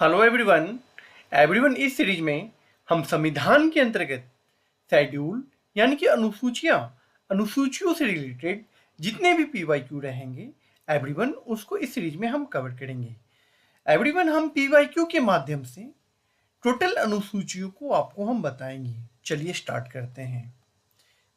Hello everyone. इस series में हम संविधान के अंतर्गत शेड्यूल यानी कि अनुसूचियों से रिलेटेड जितने भी पीवाईक्यू रहेंगे एवरीवन उसको इस सीरीज में हम कवर करेंगे। एवरीवन हम पीवाईक्यू के माध्यम से टोटल अनुसूचियों को आपको हम बताएंगे। चलिए स्टार्ट करते हैं।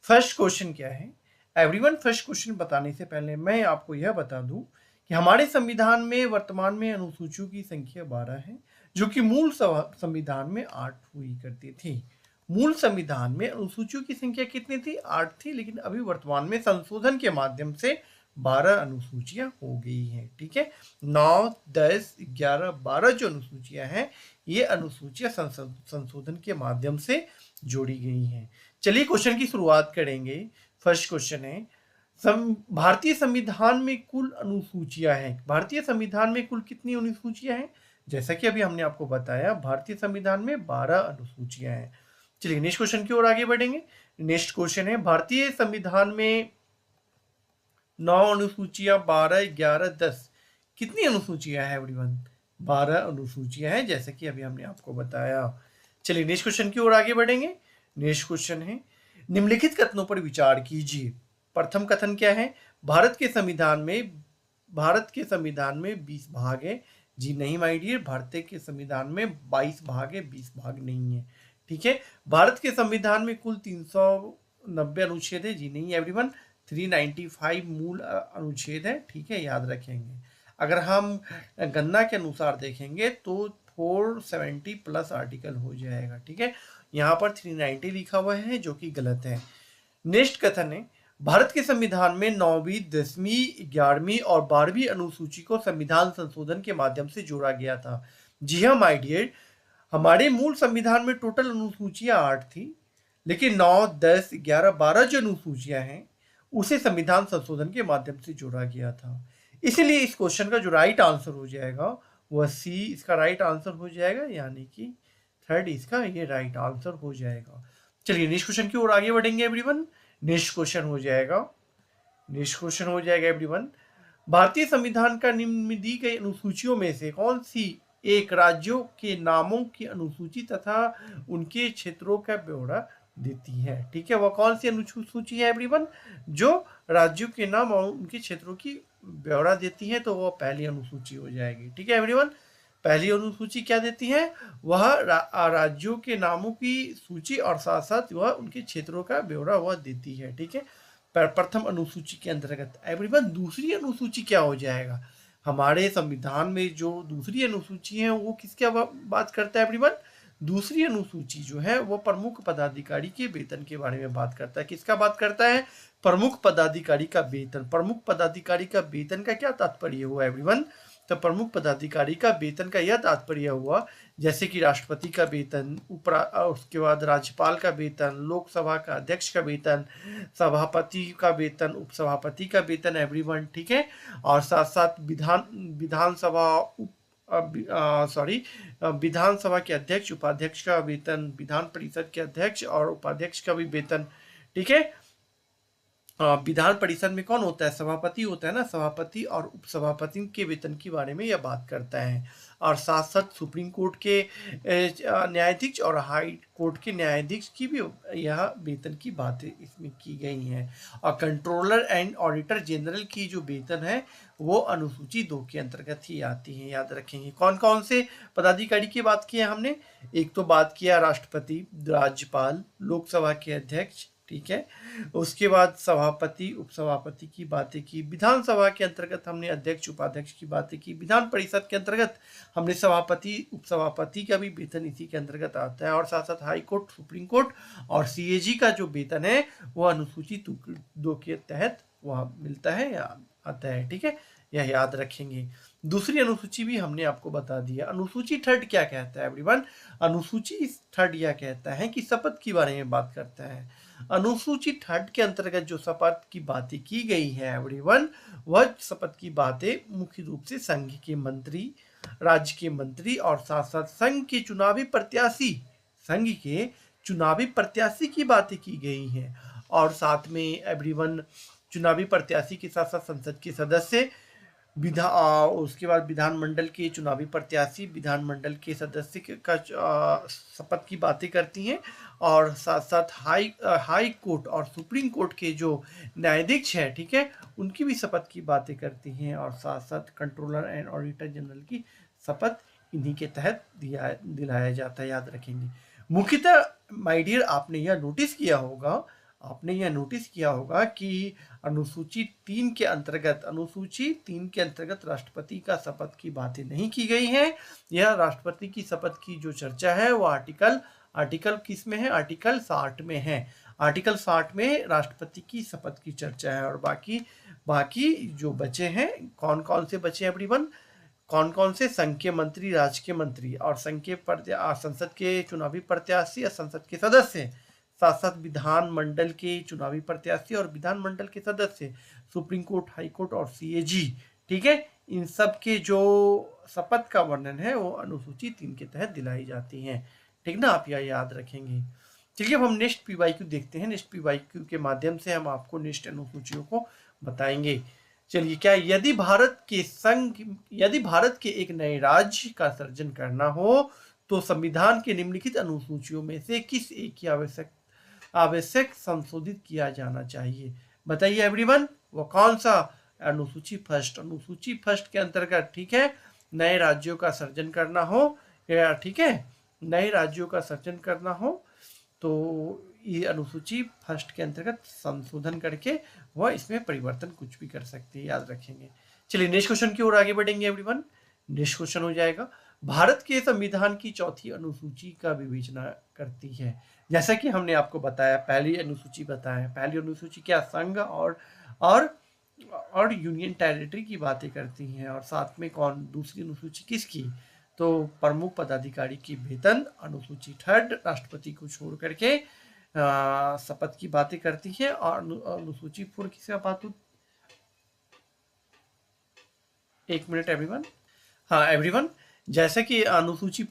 फर्स्ट क्वेश्चन क्या है एवरीवन? फर्स्ट क्वेश्चन बताने से पहले मैं आपको यह बता दूं कि हमारे संविधान में वर्तमान में अनुसूचियों की संख्या 12 है, जो कि मूल संविधान में 8 हुई करती थी। मूल संविधान में अनुसूचियों की संख्या कितनी थी? 8 थी, लेकिन अभी वर्तमान में संशोधन के माध्यम से 12 अनुसूचियां हो गई हैं। ठीक है, 9, 10, 11, 12 जो अनुसूचियां हैं ये अनुसूचियां संशोधन के माध्यम से जोड़ी गई हैं। चलिए क्वेश्चन की शुरुआत करेंगे। फर्स्ट क्वेश्चन है, भारतीय संविधान में कुल अनुसूचियां हैं। भारतीय संविधान में कुल कितनी अनुसूचियां हैं? जैसा कि अभी हमने आपको बताया, भारतीय संविधान में 12 अनुसूचियां हैं। चलिए नेक्स्ट क्वेश्चन की ओर आगे बढ़ेंगे। नेक्स्ट क्वेश्चन है, भारतीय संविधान में 9 अनुसूचियां, 12, 11, 10 कितनी अनुसूचियां हैं एवरीवन? 12 अनुसूचियां हैं, जैसे कि अभी हमने आपको बताया। चलिए नेक्स्ट क्वेश्चन की ओर आगे बढ़ेंगे। नेक्स्ट क्वेश्चन है, निम्नलिखित कथनों पर विचार कीजिए। प्रथम कथन क्या है? भारत के संविधान में 20 भाग है। जी नहीं माय डियर, भारत के संविधान में 22 भाग है, 20 भाग नहीं है। ठीक है, भारत के संविधान में कुल 390 अनुच्छेद है। जी नहीं एवरीवन, 395 मूल अनुच्छेद है। ठीक है, याद रखेंगे। अगर हम गणना के अनुसार देखेंगे तो 470 प्लस आर्टिकल हो जाएगा। ठीक है, यहाँ पर 390 लिखा हुआ है, जो कि गलत है। नेक्स्ट कथन है, भारत के संविधान में 9वीं, 10वीं, 11वीं और 12वीं अनुसूची को संविधान संशोधन के माध्यम से जोड़ा गया था। जी हाँ माय डियर, हमारे मूल संविधान में टोटल अनुसूचियां 8 थी, लेकिन 9, 10, 11, 12 जो अनुसूचियां हैं उसे संविधान संशोधन के माध्यम से जोड़ा गया था। इसलिए इस क्वेश्चन का जो राइट आंसर हो जाएगा वह सी इसका राइट आंसर हो जाएगा, यानी कि थर्ड इसका ये राइट आंसर हो जाएगा। चलिए नेक्स्ट क्वेश्चन की ओर आगे बढ़ेंगे एवरीवन। नेक्स्ट क्वेश्चन हो जाएगा एवरीवन, भारतीय संविधान का निम्न में दी गई अनुसूचियों में से कौन सी एक राज्यों के नामों की अनुसूची तथा उनके क्षेत्रों का ब्यौरा देती है? ठीक है, वह कौन सी अनुसूची है एवरीवन जो राज्यों के नाम और उनके क्षेत्रों की ब्यौरा देती है? तो वह पहली अनुसूची हो जाएगी। ठीक है एवरीवन, पहली अनुसूची क्या देती है? वह राज्यों के नामों की सूची और साथ साथ वह उनके क्षेत्रों का ब्यौरा वह देती है। ठीक है, प्रथम अनुसूची के अंतर्गत एवरीवन दूसरी अनुसूची क्या हो जाएगा? हमारे संविधान में जो दूसरी अनुसूची है वो किसके बात करता है एवरीवन? दूसरी अनुसूची जो है वो प्रमुख पदाधिकारी के वेतन के बारे में बात करता है। किसका बात करता है? प्रमुख पदाधिकारी का वेतन। प्रमुख पदाधिकारी का वेतन का क्या तात्पर्य हुआ एवरीवन? तो प्रमुख पदाधिकारी का वेतन का यह तात्पर्य हुआ, जैसे कि राष्ट्रपति का वेतन, उसके बाद राज्यपाल का वेतन, लोकसभा का अध्यक्ष का वेतन, सभापति का वेतन, उपसभापति का वेतन एवरीवन। ठीक है, और साथ साथ विधानसभा के अध्यक्ष, उपाध्यक्ष का वेतन, विधान परिषद के अध्यक्ष और उपाध्यक्ष का भी वेतन। ठीक है, विधान परिषद में कौन होता है? सभापति होता है ना, सभापति और उपसभापति के वेतन के बारे में यह बात करता है। और साथ साथ सुप्रीम कोर्ट के न्यायाधीश और हाई कोर्ट के न्यायाधीश की भी यह वेतन की बातें इसमें की गई हैं। और कंट्रोलर एंड ऑडिटर जनरल की जो वेतन है वो अनुसूची 2 के अंतर्गत ही आती है। याद रखेंगे कौन कौन से पदाधिकारी की बात की है हमने। एक तो बात किया राष्ट्रपति, राज्यपाल, लोकसभा के अध्यक्ष। ठीक है, उसके बाद सभापति, उपसभापति की बातें की। विधानसभा के अंतर्गत हमने अध्यक्ष, उपाध्यक्ष की बातें की। विधान परिषद के अंतर्गत हमने सभापति, उपसभापति का भी वेतन इसी के अंतर्गत आता है। और साथ साथ हाई कोर्ट, सुप्रीम कोर्ट और सीएजी का जो वेतन है वह अनुसूची 2 के तहत वह मिलता है या आता है। ठीक है, यह याद रखेंगे। दूसरी अनुसूची भी हमने आपको बता दिया। अनुसूची 3 क्या कहता है एवरीवन? अनुसूची 3 यह कहता है कि शपथ के बारे में बात करता है। अनुसूची 3 के अंतर्गत जो शपथ की बातें की गई है एवरीवन, वह शपथ की बातें मुख्य रूप से संघ के मंत्री, राज्य के मंत्री और साथ साथ संघ के चुनावी प्रत्याशी की बातें की गई हैं। और साथ में एवरीवन चुनावी प्रत्याशी के साथ साथ संसद के सदस्य, उसके बाद विधानमंडल के चुनावी प्रत्याशी विधानमंडल के सदस्य का शपथ की बातें करती हैं, और साथ साथ हाई कोर्ट और सुप्रीम कोर्ट के जो न्यायाधीश हैं, ठीक है, उनकी भी शपथ की बातें करती हैं, और साथ साथ कंट्रोलर एंड ऑडिटर जनरल की शपथ इन्हीं के तहत दिलाया जाता है, याद रखेंगे। मुख्यतः माय डियर, आपने यह नोटिस किया होगा कि अनुसूची 3 के अंतर्गत राष्ट्रपति का शपथ की बातें नहीं की गई हैं। यह राष्ट्रपति की शपथ की जो चर्चा है वो आर्टिकल किस में है? आर्टिकल 60 में है। आर्टिकल 60 में राष्ट्रपति की शपथ की चर्चा है, और बाकी जो बचे हैं, कौन कौन से बचे हैं एवरीवन? कौन कौन से? संघ के मंत्री, राज्य के मंत्री, और संसद के चुनावी प्रत्याशी या संसद के सदस्य, साथ साथ विधानमंडल के चुनावी प्रत्याशी और विधानमंडल के सदस्य, सुप्रीम कोर्ट, हाई कोर्ट और सीएजी, ठीक है, इन सब के जो शपथ का वर्णन है वो अनुसूची 3 के तहत दिलाई जाती है, ठीक ना? आप यह याद रखेंगे। चलिए अब हम नेक्स्ट पीवाईक्यू देखते हैं। नेक्स्ट पीवाईक्यू के माध्यम से हम आपको नेक्स्ट अनुसूचियों को बताएंगे। चलिए, यदि भारत के एक नए राज्य का सृजन करना हो तो संविधान के निम्नलिखित अनुसूचियों में से किस एक की आवश्यक संशोधित किया जाना चाहिए? बताइए एवरीवन, वो कौन सा? अनुसूची फर्स्ट के अंतर्गत, ठीक है, नए राज्यों का सृजन करना हो, ठीक है, नए राज्यों का सृजन करना हो तो ये अनुसूची फर्स्ट के अंतर्गत संशोधन करके वह इसमें परिवर्तन कुछ भी कर सकती है, याद रखेंगे। चलिए नेक्स्ट क्वेश्चन की ओर आगे बढ़ेंगे एवरीवन। नेक्स्ट क्वेश्चन हो जाएगा, भारत के संविधान की चौथी अनुसूची का विवेचना करती है। जैसा कि हमने आपको बताया, पहली अनुसूची क्या? संघ और यूनियन टेरिटरी की बातें करती हैं, और साथ में कौन? दूसरी अनुसूची किसकी? तो प्रमुख पदाधिकारी की वेतन। अनुसूची थर्ड राष्ट्रपति को छोड़ करके शपथ की बातें करती है, और अनुसूची 4 किसका बात? एक मिनट एवरीवन। हाँ एवरीवन, जैसे कि अनुसूची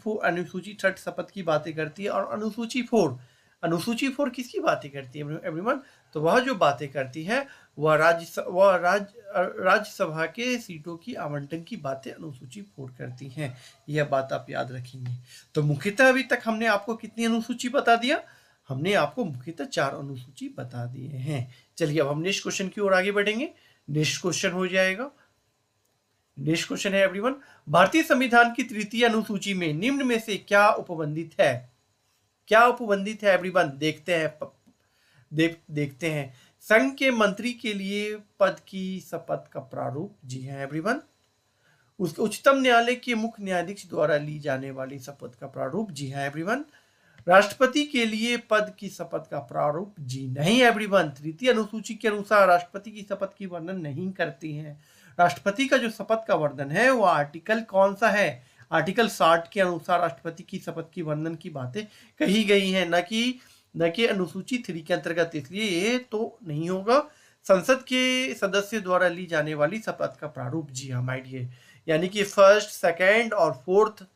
थर्ड शपथ की बातें करती है, और अनुसूची 4 किसकी बातें करती है एवरीवन? तो वह जो बातें करती है वह राज्यसभा के सीटों की आवंटन की बातें अनुसूची 4 करती हैं। यह बात आप याद रखेंगे। तो मुख्यतः अभी तक हमने आपको कितनी अनुसूची बता दिया? हमने आपको मुख्यतः 4 अनुसूची बता दिए हैं। चलिए अब हम नेक्स्ट क्वेश्चन की ओर आगे बढ़ेंगे। नेक्स्ट क्वेश्चन हो जाएगा, नेक्स्ट क्वेश्चन है एवरीवन, भारतीय संविधान की तृतीय अनुसूची में निम्न में से क्या उपबंधित है? क्या उपबंधित है एवरीवन? देखते हैं। संघ के मंत्री के लिए पद की शपथ का प्रारूप, जी हाँ एवरीवन। उसके उच्चतम न्यायालय के मुख्य न्यायाधीश द्वारा ली जाने वाली शपथ का प्रारूप, जी हाँ एवरीवन। राष्ट्रपति के लिए पद की शपथ का प्रारूप, जी नहीं एवरीवन। तृतीय अनुसूची के अनुसार राष्ट्रपति की शपथ की वर्णन नहीं करती है। राष्ट्रपति का जो शपथ का वर्णन है वो आर्टिकल कौन सा है? आर्टिकल 60 के अनुसार राष्ट्रपति की शपथ की वर्णन की बातें कही गई हैं, न कि अनुसूची 3 के अंतर्गत, इसलिए ये तो नहीं होगा। संसद के सदस्य द्वारा ली जाने वाली शपथ का प्रारूप, जी हाँ माय डियर, यानी कि फर्स्ट, सेकेंड और फोर्थ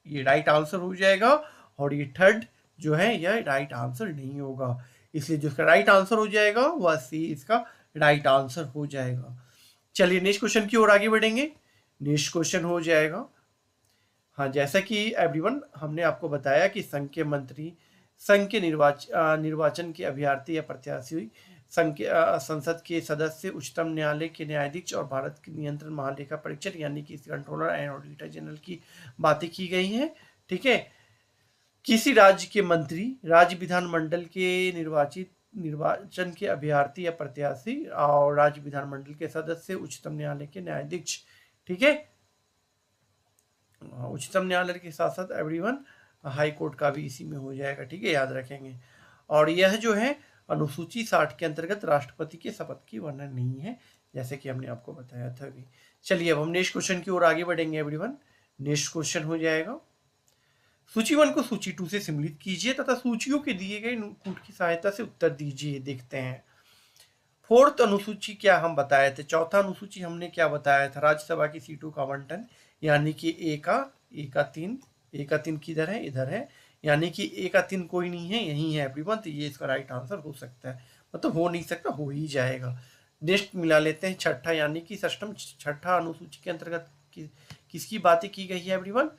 ये राइट आंसर हो जाएगा, और ये थर्ड जो है यह राइट आंसर नहीं होगा, इसलिए जो इसका राइट आंसर हो जाएगा वह सी इसका राइट आंसर हो जाएगा। चलिए नेक्स्ट क्वेश्चन की ओर आगे बढ़ेंगे। नेक्स्ट क्वेश्चन हो जाएगा, हाँ, जैसा कि एवरीवन हमने आपको बताया कि संघ के मंत्री, संघ के निर्वाचन के अभ्यर्थी या प्रत्याशी, संसद के सदस्य, उच्चतम न्यायालय के न्यायाधीश और भारत के नियंत्रण महालेखा परीक्षक यानी कि कंट्रोलर एंड ऑडिटर जनरल की बातें की गई हैं, ठीक है। किसी राज्य के मंत्री, राज्य विधानमंडल के निर्वाचन के अभ्यर्थी या प्रत्याशी, और राज्य विधानमंडल के सदस्य, उच्चतम न्यायालय के न्यायाधीश, ठीक है। उच्चतम न्यायालय के साथ साथ एवरीवन हाई कोर्ट का भी इसी में हो जाएगा, ठीक है, याद रखेंगे। और यह जो है अनुसूची 60 के अंतर्गत राष्ट्रपति के शपथ की वर्णन नहीं है, जैसे कि हमने आपको बताया था अभी। चलिए अब हम नेक्स्ट क्वेश्चन की ओर आगे बढ़ेंगे एवरीवन। नेक्स्ट क्वेश्चन हो जाएगा, सूची 1 को सूची 2 से सम्मिलित कीजिए तथा सूचियों के दिए गए इनपुट की सहायता से उत्तर दीजिए। देखते हैं। फोर्थ अनुसूची क्या हम बताए थे? चौथा अनुसूची हमने क्या बताया था? राज्यसभा की सीटों का आवंटन, यानी कि ए का 3 किधर है? इधर है, यानी कि ए का 3 कोई नहीं है, यही है एवरीवन, तो ये इसका राइट आंसर हो सकता है, मतलब हो नहीं सकता, हो ही जाएगा, नेक्स्ट मिला लेते हैं छठा, यानी कि षष्ठम छठा अनुसूची के अंतर्गत किसकी बातें की गई है एवरीवन?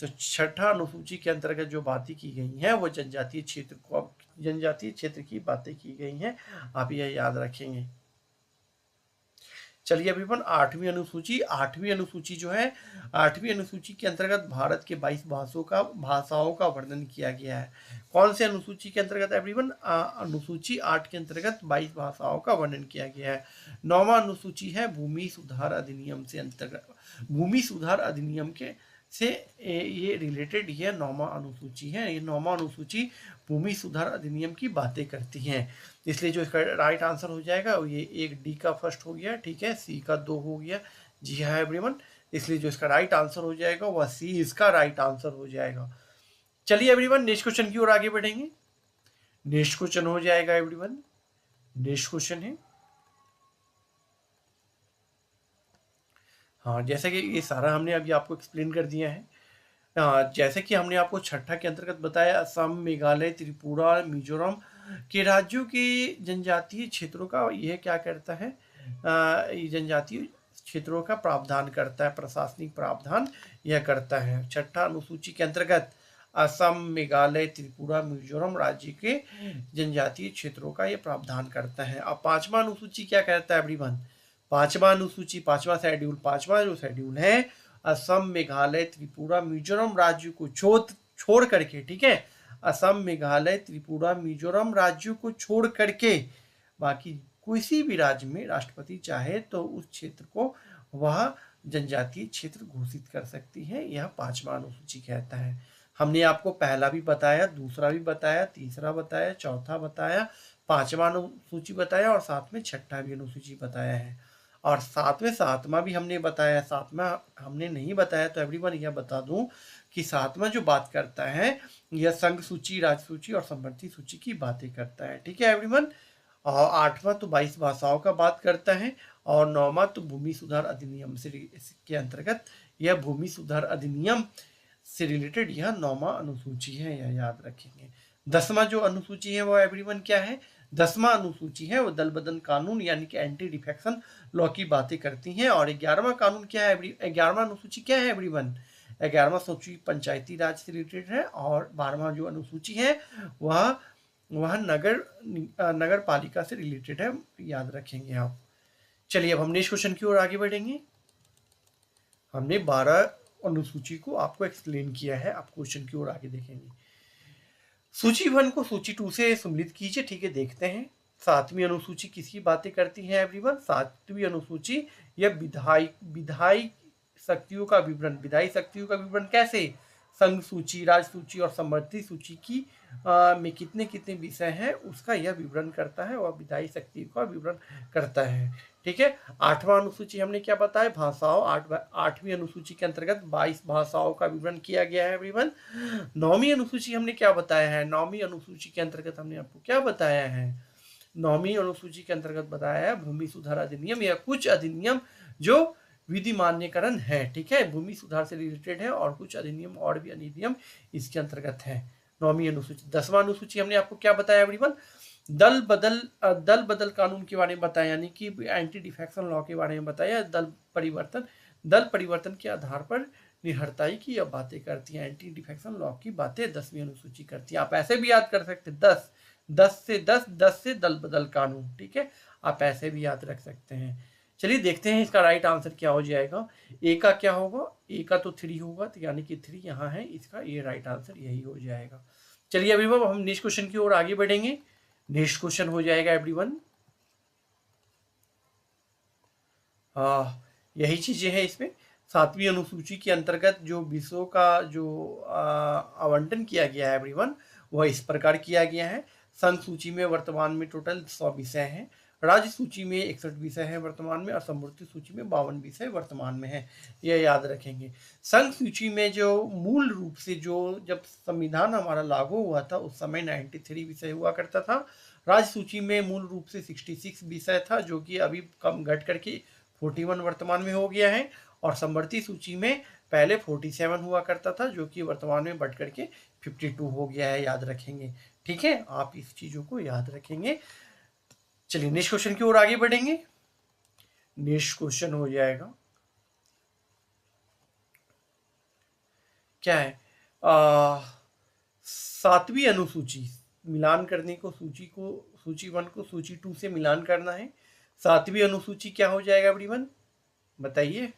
तो छठा अनुसूची के अंतर्गत जो बातें की गई हैं वो जनजातीय क्षेत्र की बातें की गई हैं, आप यह याद रखेंगे। चलिए एवरीवन, आठवीं अनुसूची जो है, आठवीं अनुसूची के अंतर्गत भारत के 22 भाषाओं का वर्णन किया गया है। कौन से अनुसूची के अंतर्गत एवरीवन? अनुसूची 8 के अंतर्गत 22 भाषाओं का वर्णन किया गया है। 9वां अनुसूची है भूमि सुधार अधिनियम से अंतर्गत, भूमि सुधार अधिनियम के से ये रिलेटेड ये 9वां अनुसूची है। ये 9वां अनुसूची भूमि सुधार अधिनियम की बातें करती हैं, इसलिए जो इसका राइट आंसर हो जाएगा ये एक डी का फर्स्ट हो गया, ठीक है, सी का 2 हो गया। जी हाँ एवरीवन, इसलिए जो इसका राइट आंसर हो जाएगा वह सी इसका राइट आंसर हो जाएगा। चलिए एवरीवन, नेक्स्ट क्वेश्चन की ओर आगे बढ़ेंगे। नेक्स्ट क्वेश्चन हो जाएगा एवरीवन, नेक्स्ट क्वेश्चन है, हाँ, जैसे कि ये सारा हमने अभी आपको एक्सप्लेन कर दिया है। जैसे कि हमने आपको छठा के अंतर्गत बताया, असम, मेघालय, त्रिपुरा, मिजोरम के राज्यों के जनजातीय क्षेत्रों का यह क्या करता है? जनजातीय क्षेत्रों का प्रावधान करता है, प्रशासनिक प्रावधान यह करता है। छठा अनुसूची के अंतर्गत असम, मेघालय, त्रिपुरा, मिजोरम राज्य के जनजातीय क्षेत्रों का यह प्रावधान करता है। अब पांचवा अनुसूची क्या कहता है एवरीवन? पांचवा अनुसूची, पांचवा जो शेड्यूल है, असम, मेघालय, त्रिपुरा, मिजोरम राज्य को छोड़ करके, ठीक है, असम, मेघालय, त्रिपुरा, मिजोरम राज्यों को छोड़ करके बाकी किसी भी राज्य में राष्ट्रपति चाहे तो उस क्षेत्र को वह जनजातीय क्षेत्र घोषित कर सकती है। यह पांचवा अनुसूची कहता है। हमने आपको पहला भी बताया, दूसरा भी बताया, तीसरा बताया, चौथा बताया, पांचवा अनुसूची बताया और साथ में छठा भी अनुसूची बताया है। और सातवां भी हमने बताया। सातवां हमने नहीं बताया तो एवरीवन यह बता दूं कि सातवां जो बात करता है यह संघ सूची, राज्य सूची और समवर्ती सूची की बातें करता है, ठीक है एवरीवन। और आठवां तो 22 भाषाओं का बात करता है और 9वां तो भूमि सुधार अधिनियम से के अंतर्गत, यह भूमि सुधार अधिनियम से रिलेटेड यह 9वां अनुसूची है, यह याद रखेंगे। 10वां जो अनुसूची है वो एवरीवन क्या है? 10वां अनुसूची है वो दल बदल कानून यानी कि एंटी डिफेक्शन लॉ की बातें करती हैं। और 11वां कानून क्या है? 11वां अनुसूची क्या है एवरीवन? 11वां सूची पंचायती राज से रिलेटेड है और 12वां जो अनुसूची है वह नगर पालिका से रिलेटेड है, याद रखेंगे आप। चलिए अब हम नेक्स्ट क्वेश्चन की ओर आगे बढ़ेंगे। हमने 12 अनुसूची को आपको एक्सप्लेन किया है, आप क्वेश्चन की ओर आगे देखेंगे। सूची 1 को सूची 2 से सम्मिलित कीजिए, ठीक है, देखते हैं। 7वीं अनुसूची किसकी बातें करती है एवरीवन? 7वीं अनुसूची यह विधायी शक्तियों का विवरण कैसे? संघ सूची, राज्य सूची और समवर्ती सूची की में कितने कितने विषय हैं उसका यह विवरण करता है और विधायी शक्ति का विवरण करता है, ठीक है। 8वां अनुसूची हमने क्या बताया? भाषाओं, 8वीं अनुसूची के अंतर्गत 22 भाषाओं का विवरण किया गया है एवरीवन। 9वीं अनुसूची हमने क्या बताया है? 9वीं अनुसूची के अंतर्गत हमने आपको क्या बताया है? 9वीं अनुसूची के अंतर्गत बताया है भूमि सुधार अधिनियम या कुछ अधिनियम जो विधि मान्यकरण है, ठीक है, भूमि सुधार से रिलेटेड है और कुछ अधिनियम और भी अधिनियम इसके अंतर्गत है। 9वीं अनुसूची। 10वां अनुसूची हमने आपको क्या बताया एवरीवन? दल बदल कानून के बारे में बताया, यानी कि एंटी डिफेक्शन लॉ के बारे में बताया। दल परिवर्तन के आधार पर निहरताई की यह बातें करती है। एंटी डिफेक्शन लॉ की बातें 10वीं अनुसूची करती है। आप ऐसे भी याद कर सकते हैं, 10 से दल बदल कानून, ठीक है, आप ऐसे भी याद रख सकते हैं। चलिए देखते हैं इसका राइट आंसर क्या हो जाएगा। ए का क्या होगा? ए का तो 3 होगा, तो यानी कि 3 यहाँ है, इसका ये राइट आंसर यही हो जाएगा। चलिए अभी हम नेक्स्ट क्वेश्चन की ओर आगे बढ़ेंगे। नेक्स्ट क्वेश्चन हो जाएगा एवरीवन, यही चीजें हैं इसमें। 7वीं अनुसूची के अंतर्गत जो विषयों का जो आवंटन किया गया है एवरीवन, वह इस प्रकार किया गया है। संघ सूची में वर्तमान में टोटल 100 विषय हैं, राज्य सूची में 61 विषय है वर्तमान में और समवर्ती सूची में 52 विषय वर्तमान में है, यह याद रखेंगे। संघ सूची में जो मूल रूप से जो जब संविधान हमारा लागू हुआ था उस समय 93 विषय हुआ करता था। राज्य सूची में मूल रूप से 66 विषय था, जो कि अभी कम घट करके 41 वर्तमान में हो गया है। और समवर्ती सूची में पहले 47 हुआ करता था, जो कि वर्तमान में बढ़ करके 52 हो गया है, याद रखेंगे, ठीक है, आप इस चीजों को याद रखेंगे। चलिए नेक्स्ट क्वेश्चन की ओर आगे बढ़ेंगे। नेक्स्ट क्वेश्चन हो जाएगा, क्या है, 7वीं अनुसूची, मिलान करने को सूची 1 को सूची 2 से मिलान करना है। 7वीं अनुसूची क्या हो जाएगा एवरीवन, बताइए।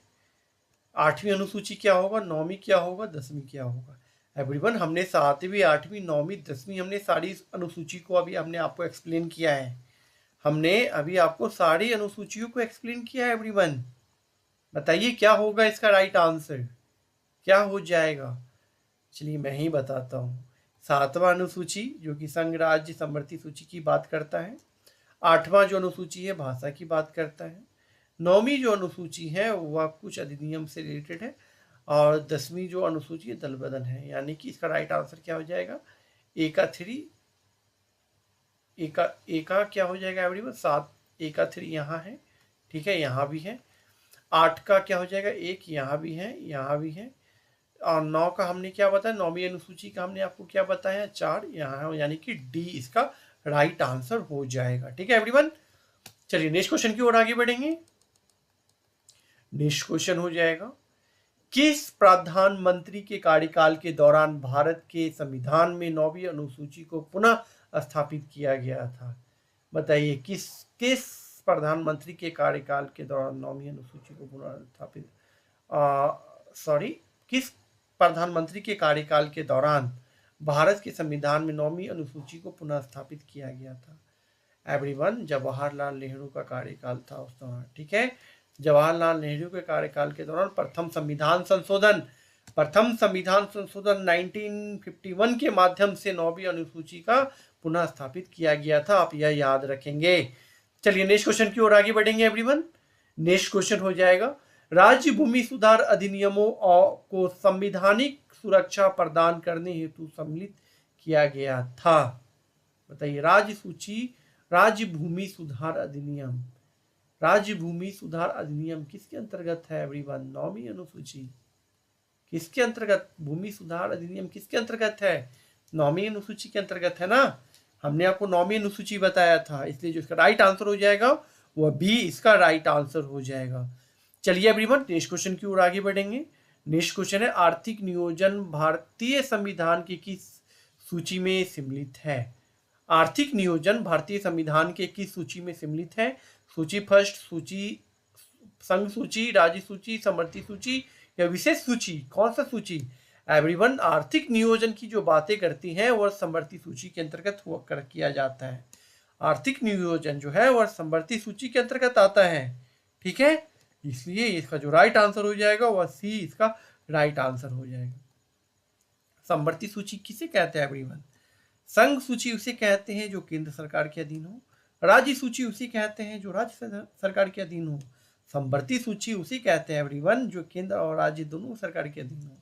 8वीं अनुसूची क्या होगा, 9वीं क्या होगा, 10वीं क्या होगा। एवरीवन हमने 7वीं 8वीं 9वीं 10वीं हमने सारी अनुसूची को अभी हमने आपको एक्सप्लेन किया है। हमने अभी आपको सारी अनुसूचियों को एक्सप्लेन किया है एवरीवन। बताइए क्या होगा इसका राइट आंसर, क्या हो जाएगा। चलिए मैं ही बताता हूँ। 7वां अनुसूची जो कि संघ राज्य समवर्ती सूची की बात करता है। 8वां जो अनुसूची है भाषा की बात करता है। 9वीं जो अनुसूची है वह कुछ अधिनियम से रिलेटेड है। और 10वीं जो अनुसूची है दल बदल है। यानी कि इसका राइट आंसर क्या हो जाएगा, एका 3 एका क्या हो जाएगा एवरीवन, 7 एका 3 यहाँ है, ठीक है, यहाँ भी है। 8 का क्या हो जाएगा, 1 यहाँ भी है, यहाँ भी है। और 9 का हमने क्या बताया, 9वीं अनुसूची का हमने आपको क्या बताया, 4 यहाँ है। यानी कि डी इसका राइट आंसर हो जाएगा। ठीक है एवरीवन, चलिए नेक्स्ट क्वेश्चन की ओर आगे बढ़ेंगे। नेक्स्ट क्वेश्चन हो जाएगा, किस प्रधानमंत्री के कार्यकाल के दौरान भारत के संविधान में 9वीं अनुसूची को पुनः स्थापित किया गया था। बताइए किस प्रधानमंत्री के कार्यकाल के दौरान 9वीं अनुसूची को पुनः स्थापित, किस प्रधानमंत्री के कार्यकाल के दौरान भारत के संविधान में 9वीं अनुसूची को पुनः स्थापित किया गया था। एवरीवन जवाहरलाल नेहरू का कार्यकाल था उस दौरान। ठीक है, जवाहरलाल नेहरू के कार्यकाल के दौरान प्रथम संविधान संशोधन 1951 के माध्यम से 9वीं अनुसूची का पुनः स्थापित किया गया था। आप यह याद रखेंगे। चलिए नेक्स्ट क्वेश्चन की ओर आगे बढ़ेंगे एवरीवन। नेक्स्ट क्वेश्चन हो जाएगा, राज्य भूमि सुधार अधिनियमों को संवैधानिक सुरक्षा प्रदान करने हेतु सम्मिलित किया गया था। बताइए राज्य भूमि सुधार अधिनियम किसके अंतर्गत है एवरीवन, 9वीं अनुसूची किसके अंतर्गत, भूमि सुधार अधिनियम किसके अंतर्गत है, 9वीं अनुसूची के अंतर्गत है ना। हमने आपको 9वीं अनुसूची बताया था, इसलिए जो इसका राइट आंसर हो जाएगा वह बी इसका राइट आंसर हो जाएगा। चलिए एवरीवन नेक्स्ट क्वेश्चन की ओर आगे बढ़ेंगे। नेक्स्ट क्वेश्चन है, आर्थिक नियोजन भारतीय संविधान की किस सूची में सम्मिलित है। आर्थिक नियोजन भारतीय संविधान के किस सूची में सम्मिलित है। सूची फर्स्ट, सूची संघ सूची, राज्य सूची, समवर्ती सूची या विशेष सूची, कौन सा सूची। एवरीवन आर्थिक नियोजन की जो बातें करती हैं वह समवर्ती सूची के अंतर्गत किया जाता है। आर्थिक नियोजन जो है वह समवर्ती सूची के अंतर्गत आता है। ठीक है, इसलिए इसका जो राइट आंसर हो जाएगा वह सी इसका राइट आंसर हो जाएगा। समवर्ती सूची किसे कहते हैं एवरीवन, संघ सूची उसे कहते हैं जो केंद्र सरकार के अधीन हो। राज्य सूची उसे कहते हैं जो राज्य सरकार के अधीन हो। समवर्ती सूची उसे कहते हैं एवरीवन जो केंद्र और राज्य दोनों सरकार के अधीन हो।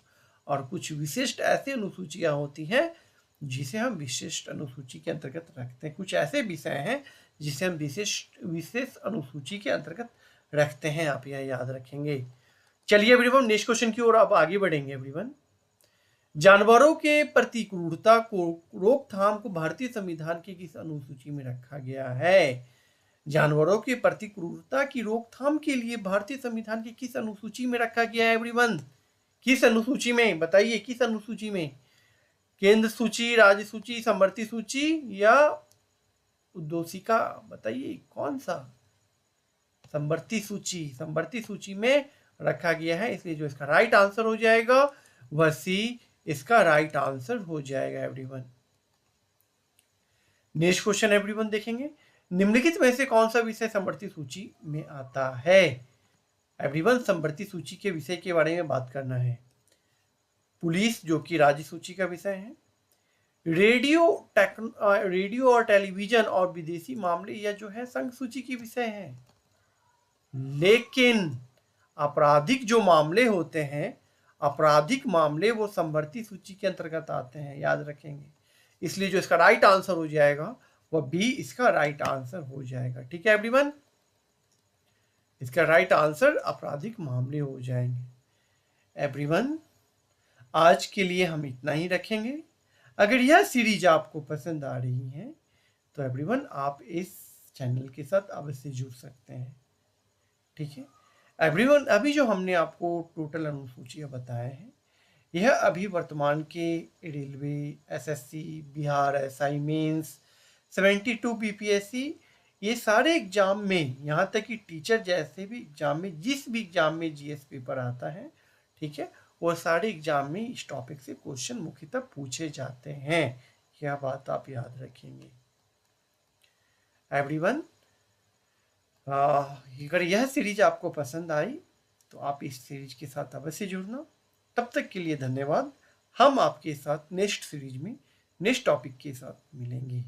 और कुछ विशिष्ट ऐसे अनुसूचियां होती हैं जिसे हम विशिष्ट अनुसूची के अंतर्गत रखते हैं। कुछ ऐसे विषय हैं जिसे हम विशेष अनुसूची के अंतर्गत रखते हैं, आप यह याद रखेंगे। चलिए एवरीवन नेक्स्ट क्वेश्चन की ओर अब आगे बढ़ेंगे एवरीवन। जानवरों के प्रति क्रूरता को रोकथाम को भारतीय संविधान की किस अनुसूची में रखा गया है। जानवरों के प्रति क्रूरता की रोकथाम के लिए भारतीय संविधान की किस अनुसूची में रखा गया है एवरीवन, किस अनुसूची में, बताइए किस अनुसूची में। केंद्र सूची, राज्य सूची, समवर्ती सूची या उद्दोषिका, बताइए कौन सा। समवर्ती सूची में रखा गया है, इसलिए जो इसका राइट आंसर हो जाएगा वह सी इसका राइट आंसर हो जाएगा एवरीवन। नेक्स्ट क्वेश्चन एवरीवन देखेंगे, निम्नलिखित में से कौन सा विषय समवर्ती सूची में आता है। एवरीवन समवर्ती सूची के विषय के बारे में बात करना है। पुलिस जो कि राज्य सूची का विषय है। रेडियो और टेलीविजन और विदेशी मामले यह जो है संघ सूची की विषय है। लेकिन आपराधिक जो मामले होते हैं, आपराधिक मामले वो समवर्ती सूची के अंतर्गत आते हैं, याद रखेंगे। इसलिए जो इसका राइट आंसर हो जाएगा वह बी इसका राइट आंसर हो जाएगा। ठीक है एवरीवन, इसका राइट आंसर आपराधिक मामले हो जाएंगे। एवरीवन आज के लिए हम इतना ही रखेंगे। अगर यह सीरीज आपको पसंद आ रही है तो एवरीवन आप इस चैनल के साथ अवश्य जुड़ सकते हैं। ठीक है एवरीवन, अभी जो हमने आपको टोटल अनुसूचियाँ बताए हैं, यह अभी वर्तमान के railway, SSC, Bihar SI mains, 72 BPSC, ये सारे एग्जाम में, यहाँ तक कि टीचर जैसे भी एग्जाम में, जिस भी एग्जाम में जीएस पेपर आता है, ठीक है, वो सारे एग्जाम में इस टॉपिक से क्वेश्चन मुख्यतः पूछे जाते हैं। यह बात आप याद रखेंगे एवरीवन। अगर यह सीरीज आपको पसंद आई तो आप इस सीरीज के साथ अवश्य जुड़ना। तब तक के लिए धन्यवाद। हम आपके साथ नेक्स्ट सीरीज में नेक्स्ट टॉपिक के साथ मिलेंगे।